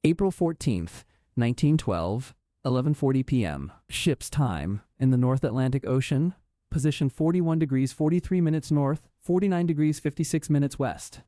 April 14th, 1912, 11:40 p.m. Ship's time in the North Atlantic Ocean, position 41 degrees 43 minutes north, 49 degrees 56 minutes west.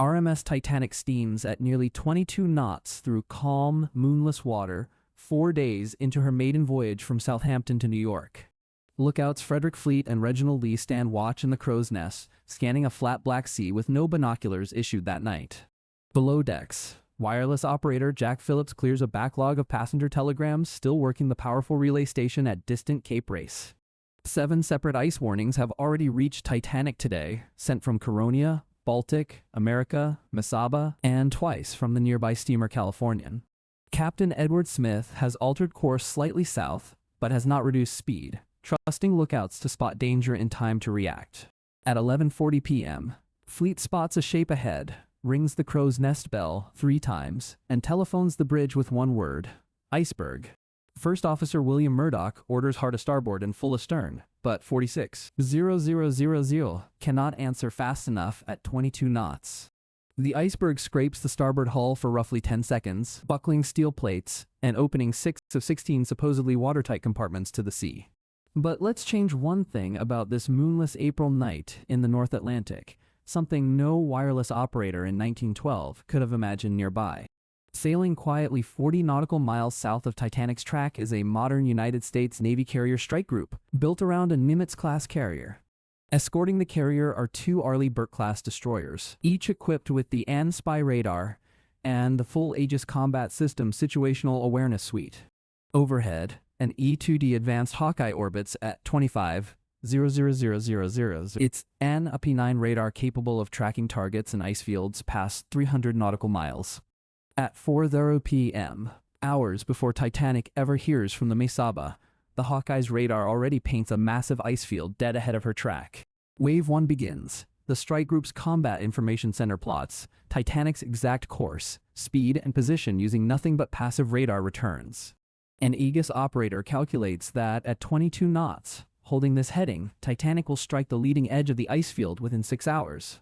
RMS Titanic steams at nearly 22 knots through calm, moonless water 4 days into her maiden voyage from Southampton to New York. Lookouts Frederick Fleet and Reginald Lee stand watch in the crow's nest, scanning a flat black sea with no binoculars issued that night. Below decks, wireless operator Jack Phillips clears a backlog of passenger telegrams still working the powerful relay station at distant Cape Race. 7 separate ice warnings have already reached Titanic today, sent from Caronia, Baltic, America, Mesaba, and twice from the nearby steamer Californian. Captain Edward Smith has altered course slightly south, but has not reduced speed, trusting lookouts to spot danger in time to react. At 11:40 p.m., Fleet spots a shape ahead, rings the crow's nest bell 3 times, and telephones the bridge with one word: Iceberg. First Officer William Murdoch orders hard a-starboard and full astern, but 46,000 cannot answer fast enough at 22 knots. The Iceberg scrapes the starboard hull for roughly 10 seconds, buckling steel plates and opening 6 of 16 supposedly watertight compartments to the sea. But let's change one thing about this moonless April night in the North Atlantic, something no wireless operator in 1912 could have imagined nearby. Sailing quietly 40 nautical miles south of Titanic's track is a modern United States Navy carrier strike group, built around a Nimitz-class carrier. Escorting the carrier are 2 Arleigh Burke-class destroyers, each equipped with the AN-SPY radar and the full Aegis Combat System Situational Awareness Suite. Overhead, an E-2D Advanced Hawkeye orbits at 25,000. It's an UP-9 radar capable of tracking targets and ice fields past 300 nautical miles. At 4:00 p.m., hours before Titanic ever hears from the Mesaba, the Hawkeye's radar already paints a massive ice field dead ahead of her track. Wave 1 begins. The strike group's combat information center plots Titanic's exact course, speed, and position using nothing but passive radar returns. An Aegis operator calculates that at 22 knots, holding this heading, Titanic will strike the leading edge of the ice field within 6 hours.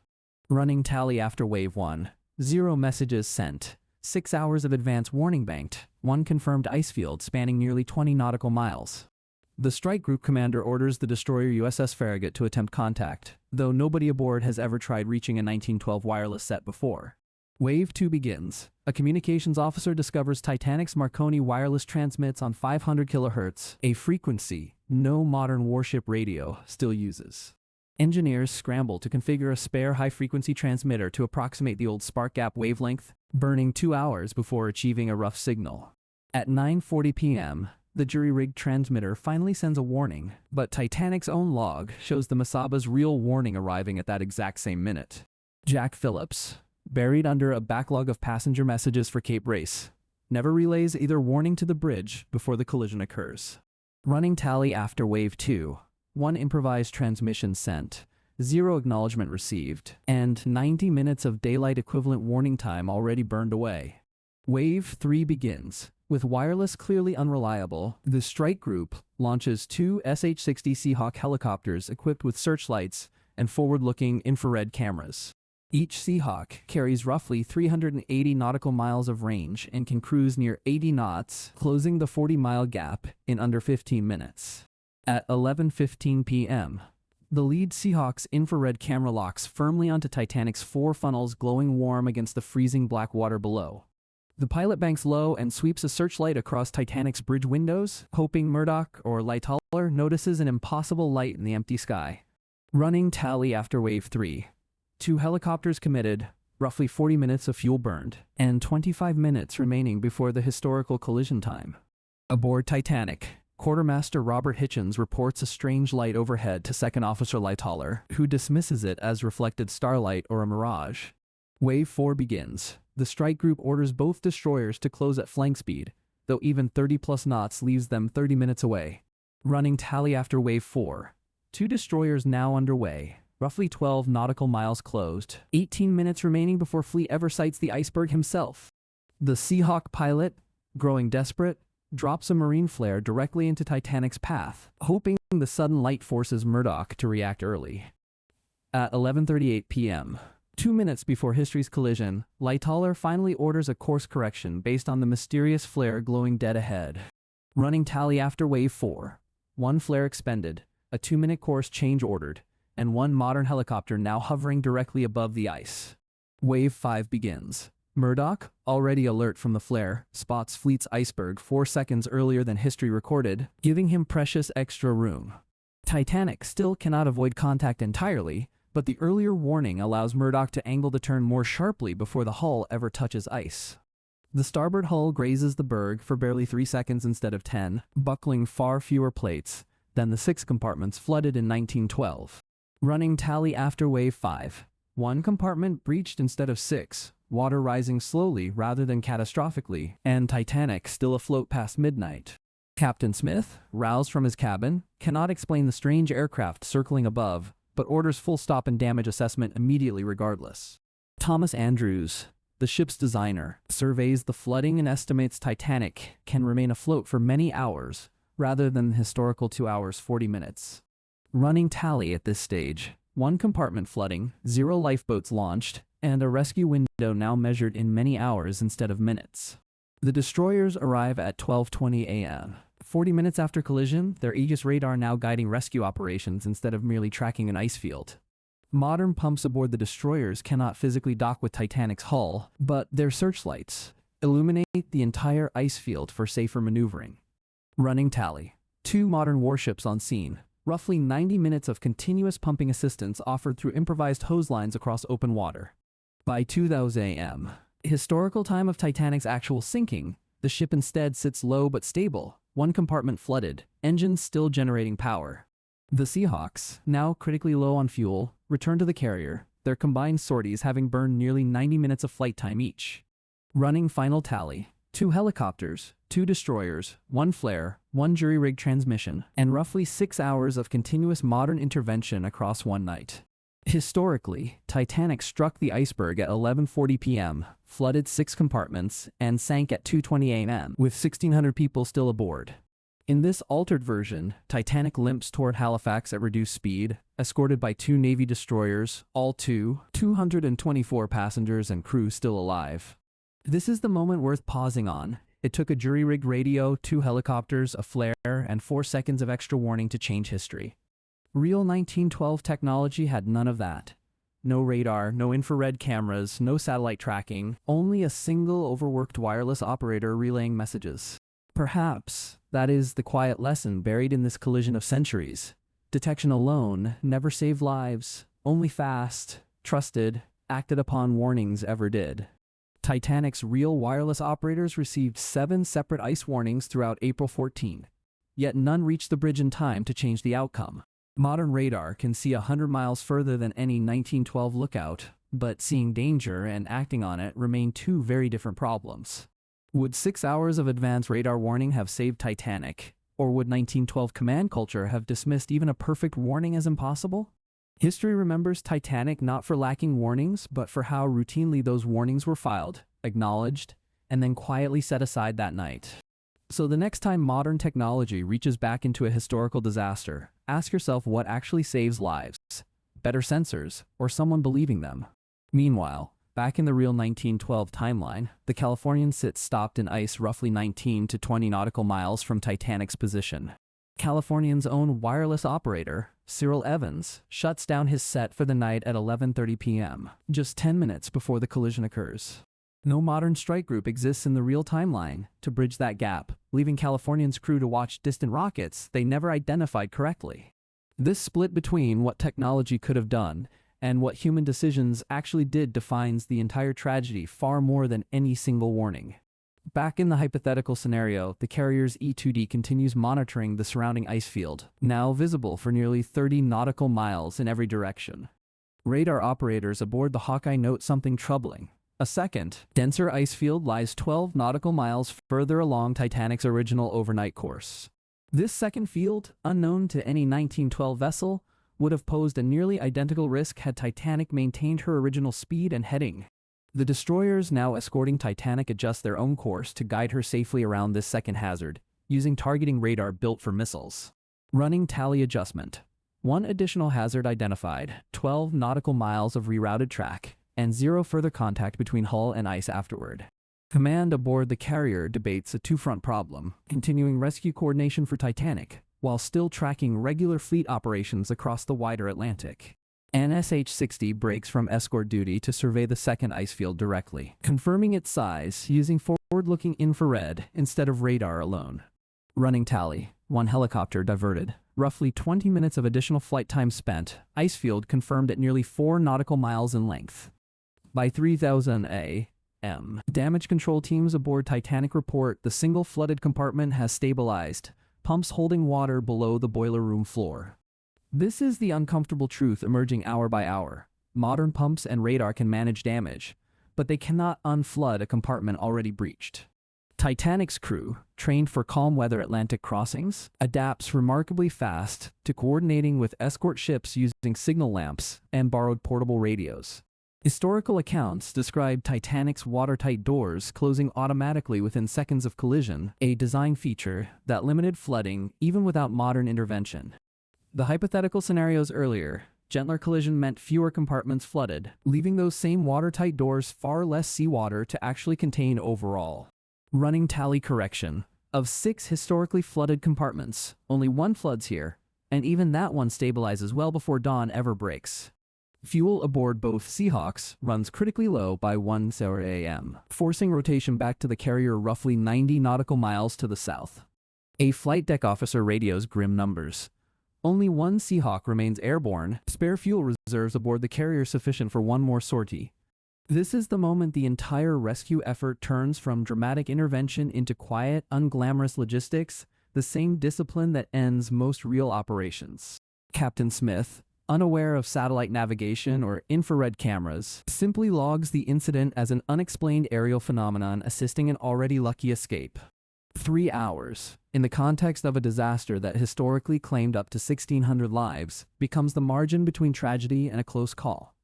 Running tally after Wave 1. 0 messages sent. 6 hours of advance warning banked, 1 confirmed ice field spanning nearly 20 nautical miles. The strike group commander orders the destroyer USS Farragut to attempt contact, though nobody aboard has ever tried reaching a 1912 wireless set before. Wave 2 begins. A communications officer discovers Titanic's Marconi wireless transmits on 500 kHz, a frequency no modern warship radio still uses. Engineers scramble to configure a spare high-frequency transmitter to approximate the old spark gap wavelength, burning 2 hours before achieving a rough signal. At 9:40 p.m., the jury-rigged transmitter finally sends a warning, but Titanic's own log shows the Mesaba's real warning arriving at that exact same minute. Jack Phillips, buried under a backlog of passenger messages for Cape Race, never relays either warning to the bridge before the collision occurs. Running tally after Wave 2. 1 improvised transmission sent, 0 acknowledgement received, and 90 minutes of daylight equivalent warning time already burned away. Wave 3 begins. With wireless clearly unreliable, the strike group launches 2 SH-60 Seahawk helicopters equipped with searchlights and forward-looking infrared cameras. Each Seahawk carries roughly 380 nautical miles of range and can cruise near 80 knots, closing the 40-mile gap in under 15 minutes. At 11:15 p.m., the lead Seahawk's infrared camera locks firmly onto Titanic's 4 funnels glowing warm against the freezing black water below. The pilot banks low and sweeps a searchlight across Titanic's bridge windows, hoping Murdoch or Lightoller notices an impossible light in the empty sky. Running tally after Wave 3. 2 helicopters committed, roughly 40 minutes of fuel burned, and 25 minutes remaining before the historical collision time. Aboard Titanic, Quartermaster Robert Hitchens reports a strange light overhead to Second Officer Lightoller, who dismisses it as reflected starlight or a mirage. Wave 4 begins. The strike group orders both destroyers to close at flank speed, though even 30+ knots leaves them 30 minutes away. Running tally after Wave 4. 2 destroyers now underway, roughly 12 nautical miles closed, 18 minutes remaining before Fleet ever sights the Iceberg himself. The Seahawk pilot, growing desperate, drops a marine flare directly into Titanic's path, hoping the sudden light forces Murdoch to react early. At 11:38 p.m., 2 minutes before history's collision, Lightaller finally orders a course correction based on the mysterious flare glowing dead ahead. Running tally after Wave 4. 1 flare expended, a 2-minute course change ordered, and 1 modern helicopter now hovering directly above the ice. Wave 5 begins. Murdoch, already alert from the flare, spots fleet's Iceberg 4 seconds earlier than history recorded, giving him precious extra room. Titanic still cannot avoid contact entirely, but the earlier warning allows Murdoch to angle the turn more sharply before the hull ever touches ice. The starboard hull grazes the berg for barely 3 seconds instead of 10, buckling far fewer plates than the 6 compartments flooded in 1912. Running tally after Wave 5. 1 compartment breached instead of 6, water rising slowly rather than catastrophically, and Titanic still afloat past midnight. Captain Smith, roused from his cabin, cannot explain the strange aircraft circling above, but orders full stop and damage assessment immediately regardless. Thomas Andrews, the ship's designer, surveys the flooding and estimates Titanic can remain afloat for many hours, rather than the historical 2 hours 40 minutes. Running tally at this stage: 1 compartment flooding, 0 lifeboats launched, and a rescue window now measured in many hours instead of minutes. The destroyers arrive at 12:20 a.m. 40 minutes after collision, their Aegis radar now guiding rescue operations instead of merely tracking an ice field. Modern pumps aboard the destroyers cannot physically dock with Titanic's hull, but their searchlights illuminate the entire ice field for safer maneuvering. Running tally: 2 modern warships on scene, roughly 90 minutes of continuous pumping assistance offered through improvised hose lines across open water. By 2000 a.m., historical time of Titanic's actual sinking, the ship instead sits low but stable, 1 compartment flooded, engines still generating power. The Seahawks, now critically low on fuel, return to the carrier, their combined sorties having burned nearly 90 minutes of flight time each. Running final tally: 2 helicopters, 2 destroyers, 1 flare, 1 jury-rigged transmission, and roughly 6 hours of continuous modern intervention across one night. Historically, Titanic struck the iceberg at 11:40 p.m., flooded 6 compartments, and sank at 2:20 a.m., with 1,600 people still aboard. In this altered version, Titanic limps toward Halifax at reduced speed, escorted by 2 Navy destroyers, all 224 passengers and crew still alive. This is the moment worth pausing on. It took a jury-rigged radio, 2 helicopters, a flare, and 4 seconds of extra warning to change history. Real 1912 technology had none of that. No radar, no infrared cameras, no satellite tracking, only a single overworked wireless operator relaying messages. Perhaps that is the quiet lesson buried in this collision of centuries. Detection alone never saved lives, only fast, trusted, acted upon warnings ever did. Titanic's real wireless operators received 7 separate ice warnings throughout April 14, yet none reached the bridge in time to change the outcome. Modern radar can see 100 miles further than any 1912 lookout, but seeing danger and acting on it remain 2 very different problems. Would 6 hours of advanced radar warning have saved Titanic, or would 1912 command culture have dismissed even a perfect warning as impossible? History remembers Titanic not for lacking warnings, but for how routinely those warnings were filed, acknowledged, and then quietly set aside that night. So the next time modern technology reaches back into a historical disaster, ask yourself what actually saves lives: better sensors, or someone believing them. Meanwhile, back in the real 1912 timeline, the Californian sits stopped in ice roughly 19 to 20 nautical miles from Titanic's position. Californian's own wireless operator, Cyril Evans, shuts down his set for the night at 11:30 p.m., just 10 minutes before the collision occurs. No modern strike group exists in the real timeline to bridge that gap, leaving Californian's crew to watch distant rockets they never identified correctly. This split between what technology could have done and what human decisions actually did defines the entire tragedy far more than any single warning. Back in the hypothetical scenario, the carrier's E-2D continues monitoring the surrounding ice field, now visible for nearly 30 nautical miles in every direction. Radar operators aboard the Hawkeye note something troubling. A second, denser ice field lies 12 nautical miles further along Titanic's original overnight course. This second field, unknown to any 1912 vessel, would have posed a nearly identical risk had Titanic maintained her original speed and heading. The destroyers now escorting Titanic adjust their own course to guide her safely around this second hazard, using targeting radar built for missiles. Running tally adjustment: 1 additional hazard identified, 12 nautical miles of rerouted track, and zero further contact between hull and ice afterward. Command aboard the carrier debates a two-front problem, continuing rescue coordination for Titanic, while still tracking regular fleet operations across the wider Atlantic. NSH-60 breaks from escort duty to survey the second ice field directly, confirming its size using forward-looking infrared instead of radar alone. Running tally: 1 helicopter diverted. Roughly 20 minutes of additional flight time spent. Ice field confirmed at nearly 4 nautical miles in length. By 3000 a.m., damage control teams aboard Titanic report the single flooded compartment has stabilized, pumps holding water below the boiler room floor. This is the uncomfortable truth emerging hour by hour. Modern pumps and radar can manage damage, but they cannot unflood a compartment already breached. Titanic's crew, trained for calm weather Atlantic crossings, adapts remarkably fast to coordinating with escort ships using signal lamps and borrowed portable radios. Historical accounts describe Titanic's watertight doors closing automatically within seconds of collision, a design feature that limited flooding even without modern intervention. The hypothetical scenarios earlier, gentler collision meant fewer compartments flooded, leaving those same watertight doors far less seawater to actually contain overall. Running tally correction: of 6 historically flooded compartments, only 1 floods here, and even that one stabilizes well before dawn ever breaks. Fuel aboard both Seahawks runs critically low by 1 a.m., forcing rotation back to the carrier roughly 90 nautical miles to the south. A flight deck officer radios grim numbers. Only 1 Seahawk remains airborne, spare fuel reserves aboard the carrier sufficient for 1 more sortie. This is the moment the entire rescue effort turns from dramatic intervention into quiet, unglamorous logistics, the same discipline that ends most real operations. Captain Smith, unaware of satellite navigation or infrared cameras, simply logs the incident as an unexplained aerial phenomenon assisting an already lucky escape. 3 hours, in the context of a disaster that historically claimed up to 1,600 lives, becomes the margin between tragedy and a close call.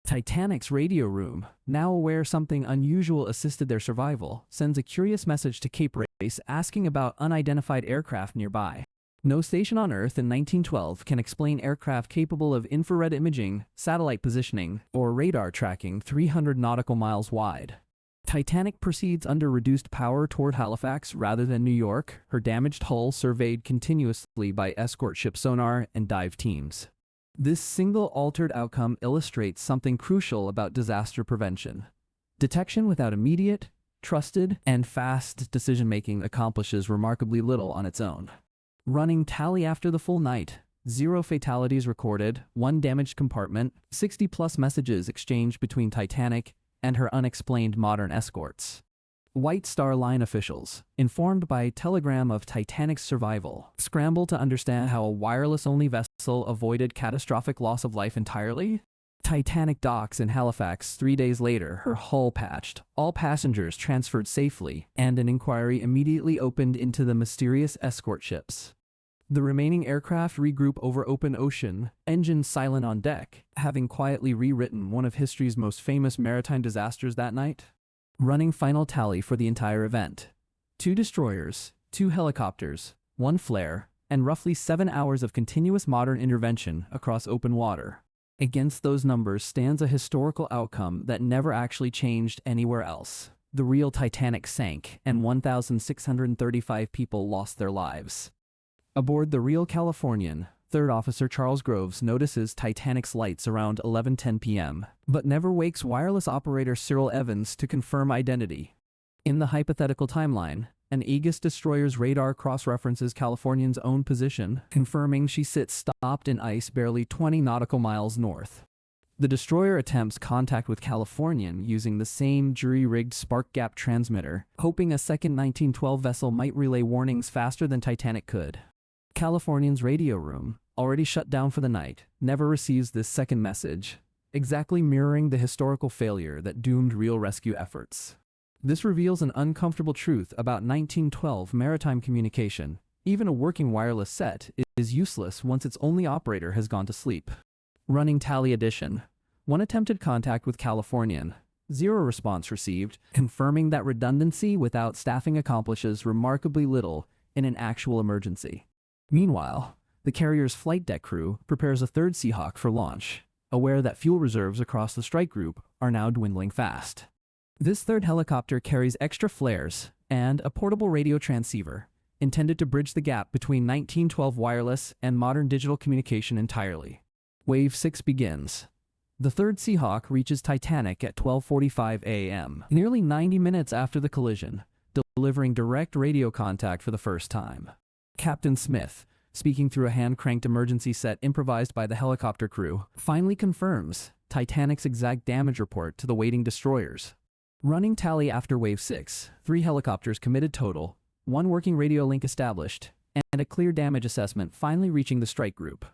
Titanic's radio room, now aware something unusual assisted their survival, sends a curious message to Cape Race asking about unidentified aircraft nearby. No station on Earth in 1912 can explain aircraft capable of infrared imaging, satellite positioning, or radar tracking 300 nautical miles wide. Titanic proceeds under reduced power toward Halifax rather than New York, her damaged hull surveyed continuously by escort ship sonar and dive teams. This single altered outcome illustrates something crucial about disaster prevention. Detection without immediate, trusted, and fast decision-making accomplishes remarkably little on its own. Running tally after the full night: 0 fatalities recorded, 1 damaged compartment, 60-plus messages exchanged between Titanic and her unexplained modern escorts. White Star Line officials, informed by telegram of Titanic's survival, scramble to understand how a wireless-only vessel avoided catastrophic loss of life entirely. Titanic docks in Halifax 3 days later, her hull patched, all passengers transferred safely, and an inquiry immediately opened into the mysterious escort ships. The remaining aircraft regroup over open ocean, engines silent on deck, having quietly rewritten one of history's most famous maritime disasters that night. Running final tally for the entire event: 2 destroyers, 2 helicopters, 1 flare, and roughly 7 hours of continuous modern intervention across open water. Against those numbers stands a historical outcome that never actually changed anywhere else. The real Titanic sank, and 1,635 people lost their lives. Aboard the real Californian, 3rd Officer Charles Groves notices Titanic's lights around 11:10 p.m., but never wakes wireless operator Cyril Evans to confirm identity. In the hypothetical timeline, an Aegis destroyer's radar cross-references Californian's own position, confirming she sits stopped in ice barely 20 nautical miles north. The destroyer attempts contact with Californian using the same jury-rigged spark gap transmitter, hoping a second 1912 vessel might relay warnings faster than Titanic could. Californian's radio room, already shut down for the night, never receives this second message, exactly mirroring the historical failure that doomed real rescue efforts. This reveals an uncomfortable truth about 1912 maritime communication. Even a working wireless set is useless once its only operator has gone to sleep. Running tally addition: 1 attempted contact with Californian, 0 response received, confirming that redundancy without staffing accomplishes remarkably little in an actual emergency. Meanwhile, the carrier's flight deck crew prepares a 3rd Seahawk for launch. aware that fuel reserves across the strike group are now dwindling fast. This third helicopter carries extra flares and a portable radio transceiver, intended to bridge the gap between 1912 wireless and modern digital communication entirely. Wave 6 begins. The third Seahawk reaches Titanic at 12:45 a.m., nearly 90 minutes after the collision, delivering direct radio contact for the first time. Captain Smith, speaking through a hand-cranked emergency set improvised by the helicopter crew, finally confirms Titanic's exact damage report to the waiting destroyers. Running tally after Wave 6, 3 helicopters committed total, 1 working radio link established, and a clear damage assessment finally reaching the strike group.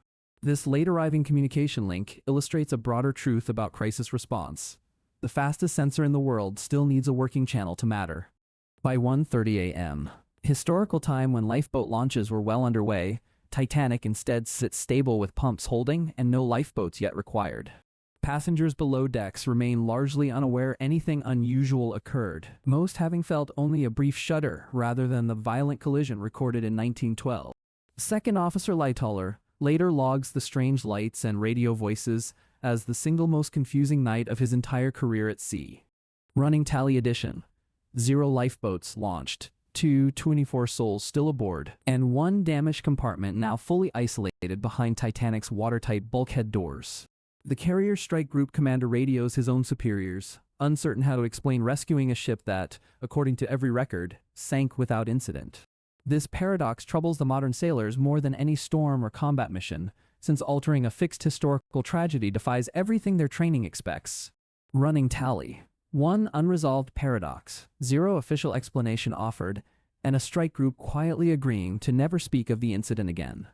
This late-arriving communication link illustrates a broader truth about crisis response. The fastest sensor in the world still needs a working channel to matter. By 1:30 a.m., historical time when lifeboat launches were well underway, Titanic instead sits stable with pumps holding and no lifeboats yet required. Passengers below decks remain largely unaware anything unusual occurred, most having felt only a brief shudder rather than the violent collision recorded in 1912. Second Officer Lightoller later logs the strange lights and radio voices as the single most confusing night of his entire career at sea. Running tally addition: 0 lifeboats launched, 24 souls still aboard, and 1 damaged compartment now fully isolated behind Titanic's watertight bulkhead doors. The carrier strike group commander radios his own superiors, uncertain how to explain rescuing a ship that, according to every record, sank without incident. This paradox troubles the modern sailors more than any storm or combat mission, since altering a fixed historical tragedy defies everything their training expects. Running tally: 1 unresolved paradox, 0 official explanation offered, and a strike group quietly agreeing to never speak of the incident again.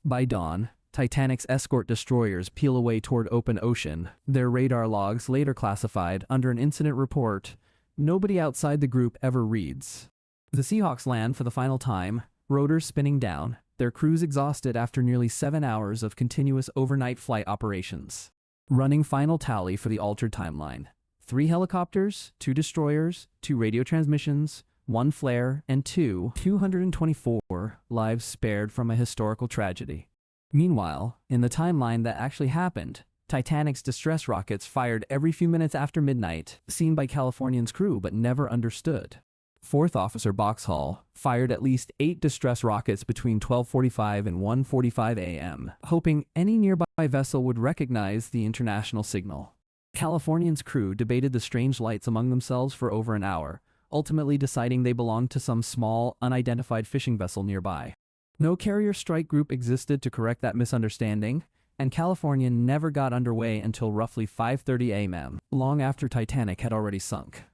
By dawn, Titanic's escort destroyers peel away toward open ocean, their radar logs later classified under an incident report nobody outside the group ever reads. The Seahawks land for the final time, rotors spinning down, their crews exhausted after nearly 7 hours of continuous overnight flight operations. Running final tally for the altered timeline: 3 helicopters, 2 destroyers, 2 radio transmissions, 1 flare, and 224 lives spared from a historical tragedy. Meanwhile, in the timeline that actually happened, Titanic's distress rockets fired every few minutes after midnight, seen by Californians' crew but never understood. Fourth Officer Boxhall fired at least 8 distress rockets between 12:45 and 1:45 a.m., hoping any nearby vessel would recognize the international signal. Californians' crew debated the strange lights among themselves for over an hour, ultimately deciding they belonged to some small, unidentified fishing vessel nearby. No carrier strike group existed to correct that misunderstanding, and California never got underway until roughly 5:30 a.m., long after Titanic had already sunk.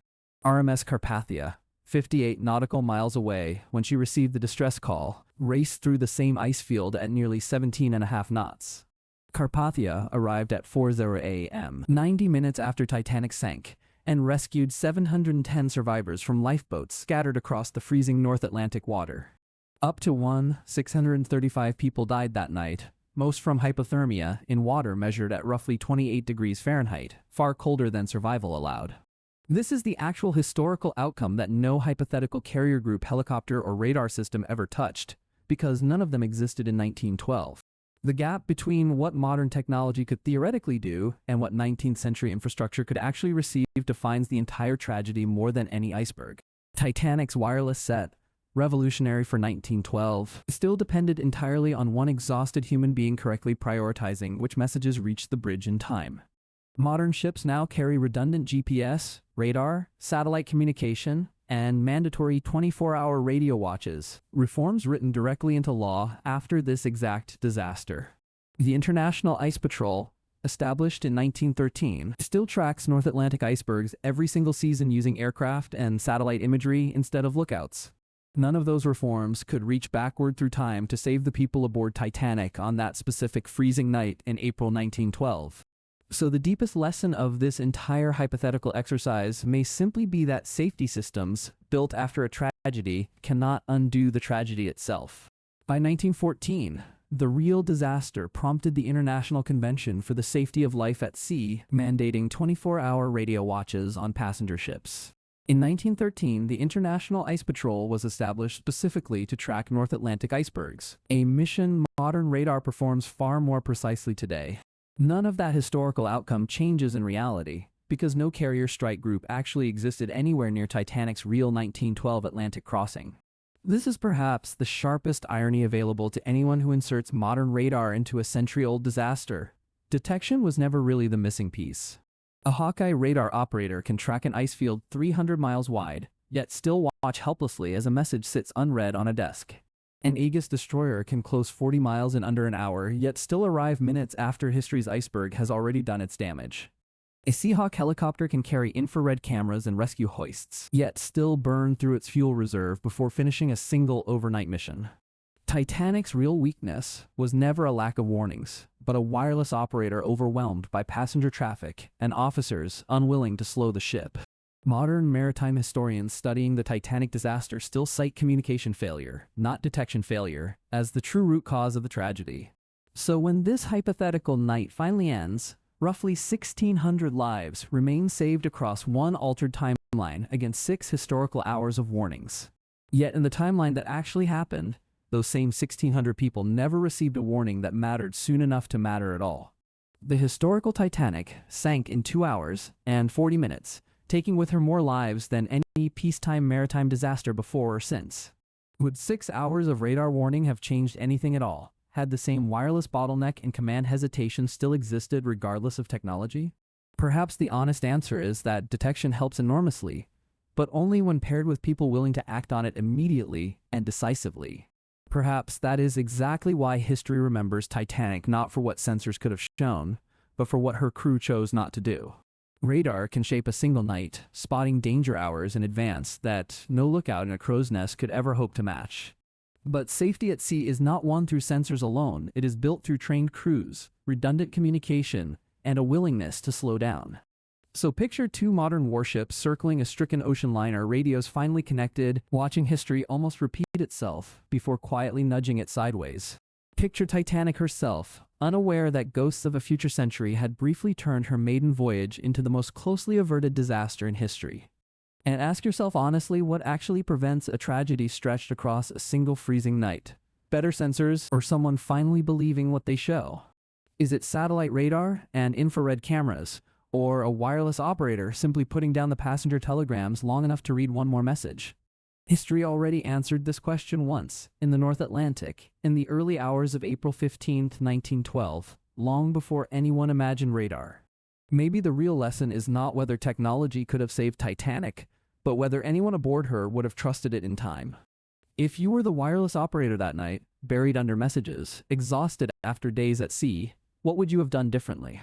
RMS Carpathia, 58 nautical miles away when she received the distress call, raced through the same ice field at nearly 17.5 knots. Carpathia arrived at 4:00 a.m., 90 minutes after Titanic sank, and rescued 710 survivors from lifeboats scattered across the freezing North Atlantic water. Up to 635 people died that night, most from hypothermia in water measured at roughly 28 degrees Fahrenheit, far colder than survival allowed. This is the actual historical outcome that no hypothetical carrier group helicopter or radar system ever touched, because none of them existed in 1912. The gap between what modern technology could theoretically do and what 19th century infrastructure could actually receive defines the entire tragedy more than any iceberg. Titanic's wireless set, revolutionary for 1912, still depended entirely on one exhausted human being correctly prioritizing which messages reached the bridge in time. Modern ships now carry redundant GPS, radar, satellite communication, and mandatory 24-hour radio watches, reforms written directly into law after this exact disaster. The International Ice Patrol, established in 1913, still tracks North Atlantic icebergs every single season using aircraft and satellite imagery instead of lookouts. None of those reforms could reach backward through time to save the people aboard Titanic on that specific freezing night in April 1912. So the deepest lesson of this entire hypothetical exercise may simply be that safety systems, built after a tragedy, cannot undo the tragedy itself. By 1914, the real disaster prompted the International Convention for the Safety of Life at Sea, mandating 24-hour radio watches on passenger ships. In 1913, the International Ice Patrol was established specifically to track North Atlantic icebergs, a mission modern radar performs far more precisely today. None of that historical outcome changes in reality, because no carrier strike group actually existed anywhere near Titanic's real 1912 Atlantic crossing. This is perhaps the sharpest irony available to anyone who inserts modern radar into a century-old disaster. Detection was never really the missing piece. A Hawkeye radar operator can track an ice field 300 miles wide, yet still watch helplessly as a message sits unread on a desk. An Aegis destroyer can close 40 miles in under an hour, yet still arrive minutes after history's iceberg has already done its damage. A Seahawk helicopter can carry infrared cameras and rescue hoists, yet still burn through its fuel reserve before finishing a single overnight mission. Titanic's real weakness was never a lack of warnings, but a wireless operator overwhelmed by passenger traffic and officers unwilling to slow the ship. Modern maritime historians studying the Titanic disaster still cite communication failure, not detection failure, as the true root cause of the tragedy. So when this hypothetical night finally ends, roughly 1,600 lives remain saved across one altered timeline against 6 historical hours of warnings. Yet in the timeline that actually happened, those same 1,600 people never received a warning that mattered soon enough to matter at all. The historical Titanic sank in 2 hours and 40 minutes, taking with her more lives than any peacetime maritime disaster before or since. Would 6 hours of radar warning have changed anything at all, had the same wireless bottleneck and command hesitation still existed regardless of technology? Perhaps the honest answer is that detection helps enormously, but only when paired with people willing to act on it immediately and decisively. Perhaps that is exactly why history remembers Titanic not for what sensors could have shown, but for what her crew chose not to do. Radar can shape a single night, spotting danger hours in advance that no lookout in a crow's nest could ever hope to match. But safety at sea is not won through sensors alone. It is built through trained crews, redundant communication, and a willingness to slow down. So picture 2 modern warships circling a stricken ocean liner, radios finally connected, watching history almost repeat itself before quietly nudging it sideways. Picture Titanic herself, unaware that ghosts of a future century had briefly turned her maiden voyage into the most closely averted disaster in history. And ask yourself honestly what actually prevents a tragedy stretched across a single freezing night. Better sensors or someone finally believing what they show? Is it satellite radar and infrared cameras, or a wireless operator simply putting down the passenger telegrams long enough to read one more message? History already answered this question once, in the North Atlantic, in the early hours of April 15, 1912, long before anyone imagined radar. Maybe the real lesson is not whether technology could have saved Titanic, but whether anyone aboard her would have trusted it in time. If you were the wireless operator that night, buried under messages, exhausted after days at sea, what would you have done differently?